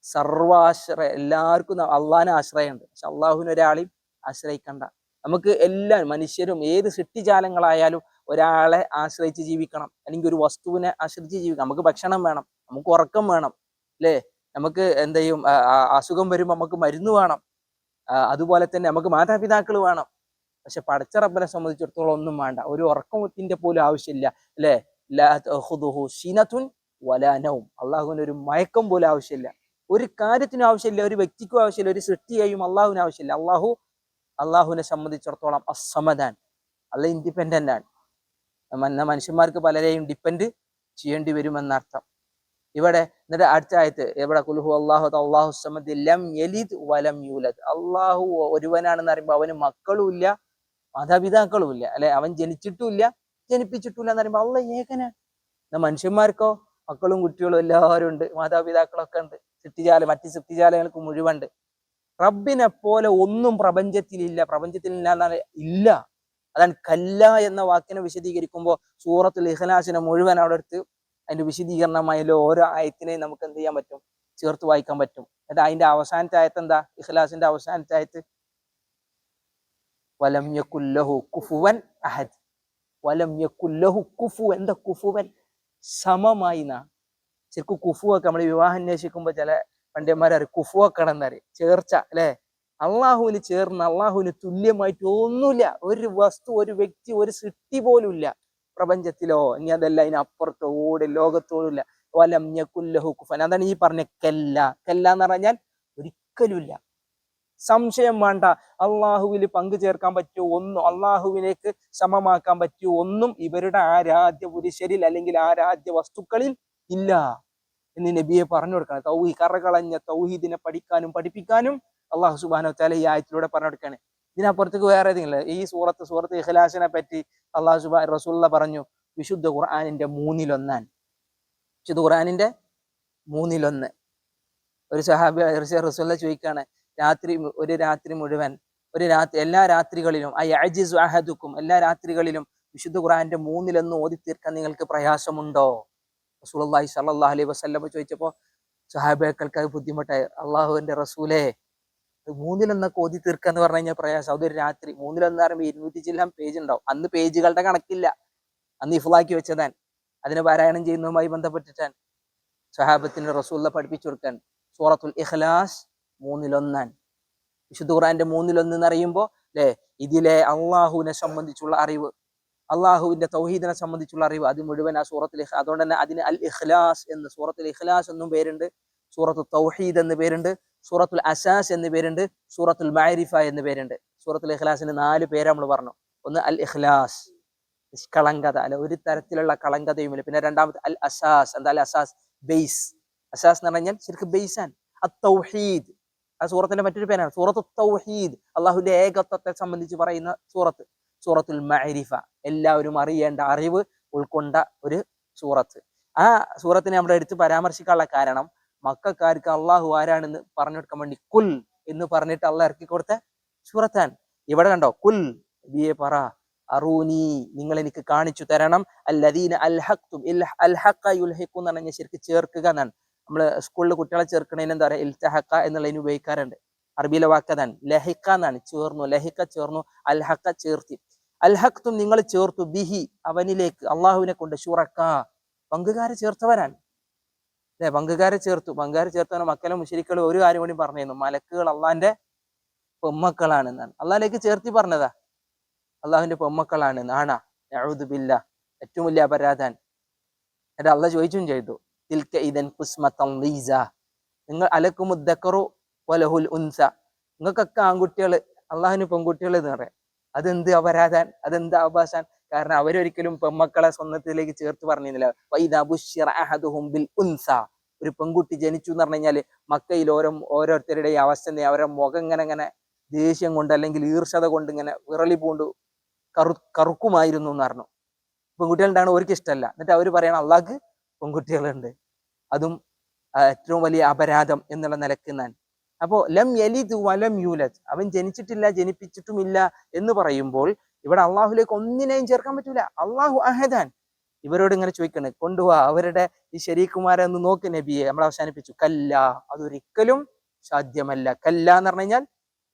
സർവാശ്രയ, എല്ലാവർക്കും അള്ളാഹിനെ ആശ്രയമുണ്ട്, പക്ഷെ അള്ളാഹുവിന് ഒരാളെയും ആശ്രയിക്കണ്ട. നമുക്ക് എല്ലാ മനുഷ്യരും ഏത് സൃഷ്ടിജാലങ്ങളായാലും ഒരാളെ ആശ്രയിച്ച് ജീവിക്കണം, അല്ലെങ്കിൽ ഒരു വസ്തുവിനെ ആശ്രയിച്ച് ജീവിക്കണം. നമുക്ക് ഭക്ഷണം വേണം, നമുക്ക് ഉറക്കം വേണം, അല്ലേ? നമുക്ക് എന്ത് ചെയ്യും, അസുഖം വരുമ്പോൾ നമുക്ക് മരുന്ന് വേണം. അതുപോലെ തന്നെ നമുക്ക് മാതാപിതാക്കൾ വേണം. പക്ഷെ പടച്ച റബ്ബിനെ സംബന്ധിച്ചിടത്തോളം ഒന്നും വേണ്ട, ഒരു ഉറക്കത്തിന്റെ പോലും ആവശ്യമില്ല, അല്ലേ? ലാ തഖുദുഹു സിനതുൻ വലാ നൗം. അള്ളാഹുവിന് ഒരു മയക്കം പോലും ആവശ്യമില്ല, ഒരു കാര്യത്തിനും ആവശ്യമില്ല, ഒരു വ്യക്തിക്കും ആവശ്യമില്ല, ഒരു സൃഷ്ടിയെയും അള്ളാഹുവിന് ആവശ്യമില്ല. അള്ളാഹുവിനെ സംബന്ധിച്ചിടത്തോളം അസ്സമദാൻ, അല്ല ഇൻഡിപെൻഡന്റ് ആണ്. മനുഷ്യന്മാർക്ക് പലരെയും ഡിപ്പെൻഡ് ചെയ്യേണ്ടി വരുമെന്നർത്ഥം. ഇവിടെ എന്നിട്ട് അടുത്ത ആയത്ത് എവിടെ? കുൽഹു അല്ലാഹു അല്ലാഹു സമദ് ലം യലിദ് വലം യൂലദ്. അള്ളാഹു ഒരുവനാണെന്ന് പറയുമ്പോൾ അവന് മക്കളും ഇല്ല, മാതാപിതാക്കളും ഇല്ല, അല്ലെ? അവൻ ജനിച്ചിട്ടും ഇല്ല, ജനിപ്പിച്ചിട്ടില്ല എന്ന് പറയുമ്പോൾ അള്ളാഹ് ഏകനാണ്. മനുഷ്യന്മാർക്കോ മക്കളും കുട്ടികളും എല്ലാവരും ഉണ്ട്, മാതാപിതാക്കളൊക്കെ ഉണ്ട്, മറ്റ് സൃഷ്ടിജാലങ്ങൾക്ക് മുഴുവണ്ട്. റബ്ബിനെ പോലെ ഒന്നും പ്രപഞ്ചത്തിലില്ല, പ്രപഞ്ചത്തിലില്ല ഇല്ല. അതാണ് കല്ല എന്ന വാക്കിനെ വിശദീകരിക്കുമ്പോൾ സൂറത്തുൽ ഇഖ്ലാസിനെ മുഴുവൻ അവിടെ എടുത്ത് അതിന്റെ വിശദീകരണമായാലും ഓരോ ആയത്തിനെയും നമുക്ക് എന്ത് ചെയ്യാൻ പറ്റും? ചേർത്ത് വായിക്കാൻ പറ്റും. എന്നിട്ട് അതിന്റെ അവസാനത്തെ ആയത്ത് എന്താ? ഇഖ്ലാസിന്റെ അവസാനത്തെ ആയത്ത് വലം യകുൽ ലഹു കുഫുവൻ അഹദ്. വലം യകുൽ ലഹു കുഫുവൻ, എന്താ കുഫുവൻ? സമമായി എന്നാ. ശരിക്കും കുഫുവൊക്കെ നമ്മൾ വിവാഹം അന്വേഷിക്കുമ്പോൾ ചില പണ്ഡിതന്മാരറിയും കുഫുവൊക്കെ എന്നറിയും, ചേർച്ച, അല്ലെ? അള്ളാഹുവിന് ചേർന്ന് അള്ളാഹുവിന് തുല്യമായിട്ട് ഒന്നുമില്ല. ഒരു വസ്തു, ഒരു വ്യക്തി, ഒരു സൃഷ്ടി പോലും ഇല്ല പ്രപഞ്ചത്തിലോ, ഇനി അതല്ല അതിനപ്പുറത്തോ ഓടെ ലോകത്തോടില്ല. വലം യകുൽ ലഹു കുഫുവൻ. അതാണ് ഈ പറഞ്ഞ കല്ല. കല്ല എന്ന് പറഞ്ഞാൽ ഒരിക്കലും ഇല്ല. സംശയം വേണ്ട, അള്ളാഹുവിൽ പങ്കു ചേർക്കാൻ പറ്റുമോ ഒന്നും, അള്ളാഹുവിലേക്ക് സമമാക്കാൻ പറ്റുമോ ഒന്നും ഇവരുടെ ആരാധ്യ പുരുഷരിൽ അല്ലെങ്കിൽ ആരാധ്യ വസ്തുക്കളിൽ ഇല്ല എന്ന് നബിയെ പറഞ്ഞു കൊടുക്കണം. കറകളഞ്ഞ തൗഹീദിനെ പഠിക്കാനും പഠിപ്പിക്കാനും അള്ളാഹു സുബ്ഹാനഹു വ തആല ഈ ആയത്തിലൂടെ പറഞ്ഞു കൊടുക്കുകയാണ്. ഇതിനപ്പുറത്തേക്ക് വേറെ ഏതെങ്കിലും ഈ സൂറത്ത് ഇഖ്ലാസിനെ പറ്റി റസൂലുള്ളാഹി പറഞ്ഞു, വിശുദ്ധ ഖുർആനിന്റെ 1/3. വിശുദ്ധ ഖുർആനിന്റെ 1/3. ഒരു സഹാബി റസൂലുള്ളാഹി ചോദിക്കുകയാണ്, ഒരു രാത്രി മുഴുവൻ, എല്ലാ രാത്രികളിലും അയഅജിസു അഹദുക്കും, എല്ലാ രാത്രികളിലും വിശുദ്ധ ഖുർആന്റെ 1/3 ഓതി തീർക്കാൻ നിങ്ങൾക്ക് പ്രയാസമുണ്ടോ? റസൂലുള്ളാഹി സ്വല്ലല്ലാഹു അലൈഹി വസല്ലം ചോദിച്ചപ്പോൾ സഹാബികൾക്ക് അത് ബുദ്ധിമുട്ടായി. അള്ളാഹുവിന്റെ റസൂലേ, 1/3 ഓതി തീർക്കുക എന്ന് പറഞ്ഞു കഴിഞ്ഞാൽ പ്രയാസം. അതൊരു രാത്രി 1/3 പറയുമ്പോൾ 200 ചില്ലാൻ പേജ് ഉണ്ടാവും. അന്ന് പേജുകളുടെ കണക്കില്ല, അന്ന് ഇഫ്ലാക്കി വെച്ചതാൻ, അതിനെ പാരായണം ചെയ്യുന്നതുമായി ബന്ധപ്പെട്ടിട്ടാൻ സഹാബത്തിന് റസൂലുള്ളാഹി പഠിപ്പിച്ചു കൊടുക്കാൻ. സൂറത്തുൽ ഇഖ്ലാസ് 1/3. വിശുദ്ധ ഖുർആന്റെ 1/3 എന്ന് പറയുമ്പോൾ അല്ലെ, ഇതിലെ അള്ളാഹുവിനെ സംബന്ധിച്ചുള്ള അറിവ്, അള്ളാഹുവിന്റെ തൗഹീദിനെ സംബന്ധിച്ചുള്ള അറിവ്, അത് മുഴുവൻ ആ സൂറത്തുൽ ഇഖ്ലാസ്. അതുകൊണ്ട് തന്നെ അതിന് അൽ ഇഖ്ലാസ് എന്ന്, സൂറത്തുൽ ഇഖ്ലാസ് എന്നും പേരുണ്ട്, സൂറത്തു തൗഹീദ് എന്ന് പേരുണ്ട്, സൂറത്തുൽ അസാസ് എന്ന് പേരുണ്ട്, സൂറത്തുൽ മഅരിഫ എന്ന് പേരുണ്ട്. സൂറത്തുൽ ഇഖ്ലാസിന് 4 പേര് നമ്മൾ പറഞ്ഞു. ഒന്ന് അൽ ഇഖ്ലാസ്, കളങ്കത, അല്ല ഒരു തരത്തിലുള്ള കളങ്കതയുമില്ല. പിന്നെ രണ്ടാമത്തെ അൽ അസാസ്, എന്താ അൽ അസാസ്? ബേസ്. അസാസ് എന്ന് പറഞ്ഞാൽ ശരിക്കും ബേസാൻ. അത്തൗഹീദ്, ആ സൂറത്തിന്റെ മറ്റൊരു പേരാണ് സൂറത്തു തൗഹീദ്, അള്ളാഹുവിന്റെ ഏകത്വത്തെ സംബന്ധിച്ച് പറയുന്ന സൂറത്ത്. സൂറത്തുൽ മഅരിഫ, എല്ലാവരും അറിയേണ്ട അറിവ് ഉൾക്കൊണ്ട ഒരു സൂറത്ത്. ആ സൂറത്തിനെ നമ്മൾ എടുത്ത് പരാമർശിക്കാനുള്ള കാരണം മക്കക്കാർക്ക് അള്ളാഹു ആരാണെന്ന് പറഞ്ഞു കൊടുക്കാൻ വേണ്ടി കുൽ എന്ന് പറഞ്ഞിട്ട് അള്ളാഹ് ഇറക്കി കൊടുത്ത സൂറത്താൻ. ഇവിടെ കണ്ടോ, കുൽ നബിയെ പറ, അറൂനി നിങ്ങൾ എനിക്ക് കാണിച്ചു തരണം, അല്ലദീന അൽഹഖ്തും അൽഹഖ യുൽഹിഖു എന്ന് പറഞ്ഞാൽ ശരിക്കും ചേർക്കുക എന്നാണ്. നമ്മള് സ്കൂളിൽ കുട്ടികളെ ചേർക്കണതിന് എന്താ പറയുക, ഇൽതഹഖ എന്നുള്ളതിന് ഉപയോഗിക്കാറുണ്ട്. അറബിയിലെ വാക്കതാണ് ലഹിഖ എന്നാണ്, ചേർന്നു, ലഹിഖ ചേർന്നു, അൽഹഖ ചേർത്തി. അൽഹഖ്തും നിങ്ങൾ ചേർത്തു, ബിഹി അവനിലേക്ക്, അള്ളാഹുവിനെ കൊണ്ട്, ശുറക്ക പങ്കുകാരെ ചേർത്തവരാണ്. അല്ലെ, പങ്കുകാരെ ചേർത്തവൻ മക്കലും മുശ്രിക്കളും ഒരു കാര്യം കൂടി പറഞ്ഞിരുന്നു, മലക്കുകൾ അള്ളാഹിന്റെ പെമ്മക്കളാണ് എന്നാണ്. അള്ളാഹിലേക്ക് ചേർത്തി പറഞ്ഞതാ, അള്ളാഹുവിന്റെ പെമ്മക്കളാണ് എന്നാണ്. നഊദു ബില്ലാഹ്, ഏറ്റവും വലിയ അപരാധൻ. എന്നിട്ട് അള്ളാഹ് ചോദിച്ചും ചെയ്തു, തിൽക ഇദൻ ഖുസ്മതൻ ലീസ, നിങ്ങൾ അലക്കുമുദ്ദക്കറു വലഹുൽ ഉൻസ, നിങ്ങൾക്കൊക്കെ ആൺകുട്ടികള് അള്ളാഹുവിന് പെൺകുട്ടികൾ എന്ന് പറയാം. അതെന്ത് അപരാധൻ, അതെന്ത് ആഭാസാൻ? കാരണം അവരൊരിക്കലും പെമ്മക്കളെ സ്വന്തത്തിലേക്ക് ചേർത്ത് പറഞ്ഞിരുന്നില്ല. വൈദാ ബുശ്ശിറ അഹദുഹും ബിൽ ഉൻസ, ഒരു പെൺകുട്ടി ജനിച്ചു എന്ന് പറഞ്ഞു കഴിഞ്ഞാല് മക്കയിൽ ഓരോരുത്തരുടെയും അവസ്ഥ, അവരുടെ മുഖം ഇങ്ങനെ ദേഷ്യം കൊണ്ട് അല്ലെങ്കിൽ ഈർഷത കൊണ്ട് ഇങ്ങനെ വിറളി പൂണ്ട് കറുക്കുമായിരുന്നു എന്ന് പറഞ്ഞു. പെൺകുട്ടികളുണ്ടാണ് അവർക്ക് ഇഷ്ടമല്ല. എന്നിട്ട് അവർ പറയണം അള്ളാഹ്ക്ക് പെൺകുട്ടികളുണ്ട്, അതും ഏറ്റവും വലിയ അപരാധം എന്നുള്ള നിലക്ക് ഞാൻ. അപ്പോ ലം യലിദ് വലം യൂലദ്, അവൻ ജനിച്ചിട്ടില്ല ജനിപ്പിച്ചിട്ടുമില്ല എന്ന് പറയുമ്പോൾ ഇവിടെ അള്ളാഹുലേക്ക് ഒന്നിനെയും ചേർക്കാൻ പറ്റൂല. അള്ളാഹു അഹദാൻ. ഇവരോട് ഇങ്ങനെ ചോദിക്കണേ, കൊണ്ടുപോവാ അവരുടെ ഈ ശരീകുമാരെ ഒന്ന് നോക്ക് നബിയെ. നമ്മൾ അവസാനിപ്പിച്ചു, കല്ല, അതൊരിക്കലും സാധ്യമല്ല. കല്ല എന്ന് പറഞ്ഞു കഴിഞ്ഞാൽ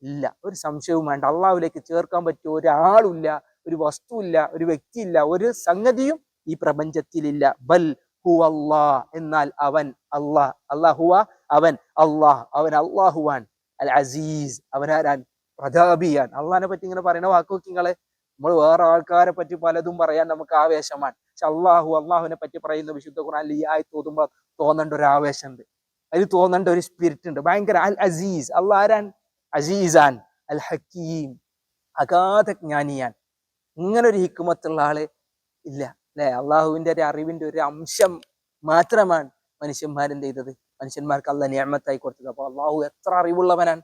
ഇല്ല, ഒരു സംശയവും വേണ്ട. അള്ളാഹുലേക്ക് ചേർക്കാൻ പറ്റിയ ഒരാളില്ല, ഒരു വസ്തുവില്ല, ഒരു വ്യക്തിയില്ല, ഒരു സംഗതിയും ഈ പ്രപഞ്ചത്തിലില്ല. ബൽ ഹുവ അല്ലാഹ്, എന്നാൽ അവൻ അള്ളാഹ്, അല്ലാഹുവ അവൻ അള്ളാഹ്, അവൻ അള്ളാഹുവാൻ, അൽ അസീസ്, അവനാരാൻ, പ്രതാപിയാൻ. അള്ളാഹിനെ പറ്റി ഇങ്ങനെ പറയുന്ന വാക്ക് നോക്കി നിങ്ങള്. നമ്മൾ വേറെ ആൾക്കാരെ പറ്റി പലതും പറയാൻ നമുക്ക് ആവേശമാണ്, പക്ഷെ അള്ളാഹുവിനെ പറ്റി പറയുന്ന വിശുദ്ധ ഖുർആനിൽ ഈ ആയത്ത് ഓതുമ്പോൾ തോന്നേണ്ട ഒരു ആവേശമുണ്ട്, അതിൽ തോന്നേണ്ട ഒരു സ്പിരിറ്റ് ഉണ്ട്, ഭയങ്കര. അൽ അസീസ്, അള്ളാഹ് ആരാൻ, അസീസാൻ, അൽ ഹക്കീം, അഗാധ ജ്ഞാനിയാൻ. ഇങ്ങനെ ഒരു ഹിക്മത്തുള്ള ആള് ഇല്ല, അല്ലെ? അള്ളാഹുവിന്റെ ഒരു അറിവിന്റെ ഒരു അംശം മാത്രമാണ് മനുഷ്യന്മാരെന്ത് ചെയ്തത്, മനുഷ്യന്മാർക്ക് അള്ളാഹ് നിഅമത്തായി കൊടുത്തത്. അപ്പൊ അള്ളാഹു എത്ര അറിവുള്ളവനാണ്,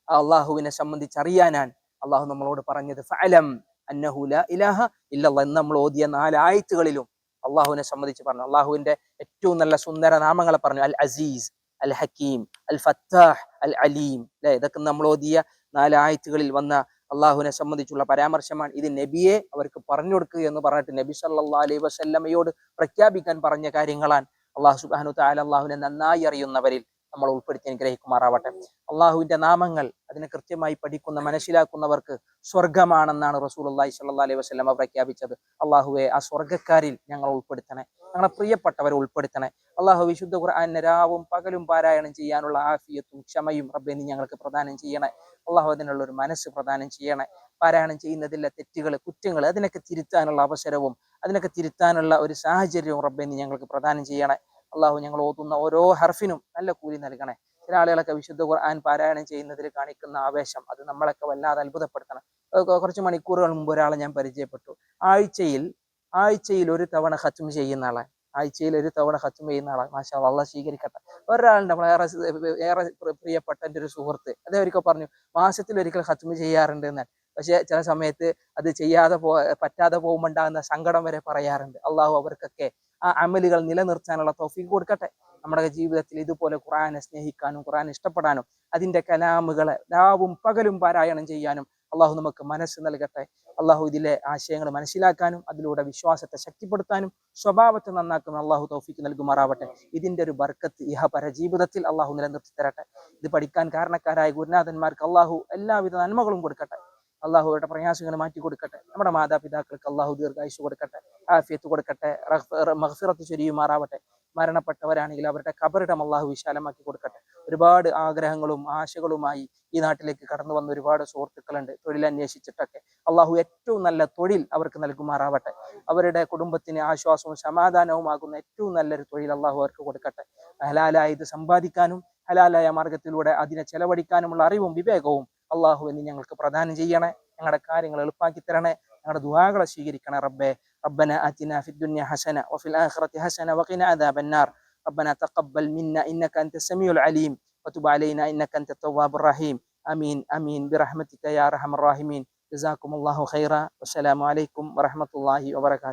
അള്ളാഹുവിനെ സംബന്ധിച്ച് അറിയാനാണ് അള്ളാഹു നമ്മളോട് പറഞ്ഞത്. ഫഅലം അന്നഹു ലാ ഇലാഹ ഇല്ലല്ലാഹ് എന്ന് നമ്മൾ ഓതിയ 4 ആയത്തുകളിലും അള്ളാഹുവിനെ സംബന്ധിച്ച് പറഞ്ഞു. അള്ളാഹുവിന്റെ ഏറ്റവും നല്ല സുന്ദര നാമങ്ങളെ പറഞ്ഞു, അൽ അസീസ്, അൽ ഹക്കീം, അൽ ഫത്താഹ്, അൽ അലീം, അല്ലെ? ഇതൊക്കെ നമ്മൾ ഓതിയ 4 ആയത്തുകളിൽ വന്ന അള്ളാഹുവിനെ സംബന്ധിച്ചുള്ള പരാമർശമാണ്. ഇത് നബിയെ അവർക്ക് പറഞ്ഞു കൊടുക്കുക എന്ന് പറഞ്ഞിട്ട് നബി സല്ലല്ലാഹു അലൈഹി വസല്ലമയോട് പ്രഖ്യാപിക്കാൻ പറഞ്ഞ കാര്യങ്ങളാണ്. അള്ളാഹു സുബ്ഹാനഹു തആല അള്ളാഹുവിനെ നന്നായി അറിയുന്നവരിൽ നമ്മൾ ഉൾപ്പെടുത്തി അനുഗ്രഹിക്കുമാറാവട്ടെ. അള്ളാഹുവിന്റെ നാമങ്ങൾ അതിനെ കൃത്യമായി പഠിക്കുന്ന മനസ്സിലാക്കുന്നവർക്ക് സ്വർഗമാണെന്നാണ് റസൂലുള്ളാഹി സ്വല്ലല്ലാഹു അലൈഹി വസല്ലമ പ്രഖ്യാപിച്ചത്. അള്ളാഹുവെ, ആ സ്വർഗക്കാരിൽ ഞങ്ങൾ ഉൾപ്പെടുത്തണേ, ഞങ്ങളെ പ്രിയപ്പെട്ടവരെ ഉൾപ്പെടുത്തണേ. അള്ളാഹു വിശുദ്ധ ഖുർആൻ രാവും പകലും പാരായണം ചെയ്യാനുള്ള ആഫിയത്തും ക്ഷമയും റബ്ബേ നീ ഞങ്ങൾക്ക് പ്രദാനം ചെയ്യണേ. അള്ളാഹു അതിനുള്ള ഒരു മനസ്സ് പ്രദാനം ചെയ്യണേ. പാരായണം ചെയ്യുന്നതിലെ തെറ്റുകൾ, കുറ്റങ്ങൾ, അതിനൊക്കെ തിരുത്താനുള്ള അവസരവും അതിനൊക്കെ തിരുത്താനുള്ള ഒരു സാഹചര്യവും റബ്ബേ നീ ഞങ്ങൾക്ക് പ്രദാനം ചെയ്യണേ. അള്ളാഹു ഞങ്ങൾ ഓതുന്ന ഓരോ ഹർഫിനും നല്ല കൂലി നൽകണേ. ചില ആളുകളൊക്കെ വിശുദ്ധ ഖുർആൻ പാരായണം ചെയ്യുന്നതിൽ കാണിക്കുന്ന ആവേശം അത് നമ്മളൊക്കെ വല്ലാതെ അത്ഭുതപ്പെടുത്തണം. കുറച്ച് മണിക്കൂറുകൾ മുമ്പ് ഒരാളെ ഞാൻ പരിചയപ്പെട്ടു. ആഴ്ചയിൽ ഒരു തവണ ഖത്ം ചെയ്യുന്ന ആളെ, മാഷാ അല്ലാഹ് സ്വീകരിക്കട്ടെ. ഒരാളുണ്ട് നമ്മൾ ഏറെ പ്രിയപ്പെട്ട എൻ്റെ ഒരു സുഹൃത്ത്, അദ്ദേഹം ഒരിക്കൽ പറഞ്ഞു മാസത്തിൽ ഒരിക്കൽ ഖത്ം ചെയ്യാറുണ്ട് എന്നാൽ. പക്ഷെ ചില സമയത്ത് അത് പറ്റാതെ പോകുമ്പോണ്ടാകുന്ന സങ്കടം വരെ പറയാറുണ്ട്. അള്ളാഹു അവർക്കൊക്കെ ആ അമലുകൾ നിലനിർത്താനുള്ള തൗഫീഖ് കൊടുക്കട്ടെ. നമ്മുടെ ജീവിതത്തിൽ ഇതുപോലെ ഖുർആനെ സ്നേഹിക്കാനും ഖുർആൻ ഇഷ്ടപ്പെടാനും അതിന്റെ കലാമുകളെ രാവും പകലും പാരായണം ചെയ്യാനും അള്ളാഹു നമുക്ക് മനസ്സ് നൽകട്ടെ. അള്ളാഹു ഇതിലെ ആശയങ്ങൾ മനസ്സിലാക്കാനും അതിലൂടെ വിശ്വാസത്തെ ശക്തിപ്പെടുത്താനും സ്വഭാവത്തെ നന്നാക്കുന്ന അള്ളാഹു തൗഫീഖ് നൽകുമാറാവട്ടെ. ഇതിന്റെ ഒരു ബർക്കത്ത് ഇഹപര ജീവിതത്തിൽ അള്ളാഹു നിലനിർത്തി തരട്ടെ. ഇത് പഠിക്കാൻ കാരണക്കാരായ ഗുരുനാഥന്മാർക്ക് അള്ളാഹു എല്ലാവിധ നന്മകളും കൊടുക്കട്ടെ. അള്ളാഹു അവരുടെ പ്രയാസങ്ങൾ മാറ്റി കൊടുക്കട്ടെ. നമ്മുടെ മാതാപിതാക്കൾക്ക് അള്ളാഹു ദീർഘായുസ്സ് കൊടുക്കട്ടെ, ആഫിയത്ത് കൊടുക്കട്ടെ, മഗ്ഫിറത്ത് ചൊരിയുമാറാവട്ടെ. മരണപ്പെട്ടവരാണെങ്കിൽ അവരുടെ ഖബറിടം അള്ളാഹു വിശാലമാക്കി കൊടുക്കട്ടെ. ഒരുപാട് ആഗ്രഹങ്ങളും ആശകളുമായി ഈ നാട്ടിലേക്ക് കടന്നു വന്ന ഒരുപാട് സുഹൃത്തുക്കളുണ്ട്, തൊഴിലന്വേഷിച്ചിട്ടൊക്കെ. അള്ളാഹു ഏറ്റവും നല്ല തൊഴിൽ അവർക്ക് നൽകുമാറാവട്ടെ. അവരുടെ കുടുംബത്തിന് ആശ്വാസവും സമാധാനവുമാകുന്ന ഏറ്റവും നല്ലൊരു തൊഴിൽ അള്ളാഹു അവർക്ക് കൊടുക്കട്ടെ. ഹലാലായ ഇത് സമ്പാദിക്കാനും ഹലാലായ മാർഗത്തിലൂടെ അതിനെ ചെലവഴിക്കാനുമുള്ള അറിവും വിവേകവും അള്ളാഹു എന്ന് ഞങ്ങൾക്ക് പ്രദാനം ചെയ്യണേ. ഞങ്ങളുടെ കാര്യങ്ങൾ എളുപ്പാക്കി തരണേ. ഞങ്ങളുടെ ദുആകളെ സ്വീകരിക്കണേ റബ്ബേ. ربنا آتنا في الدنيا حسنة وفي الآخرة حسنة وقنا عذاب النار. ربنا تقبل منا إنك أنت السميع العليم وتب علينا إنك أنت التواب الرحيم. آمين آمين برحمتك يا أرحم الراحمين. جزاكم الله خيرا والسلام عليكم ورحمة الله وبركاته.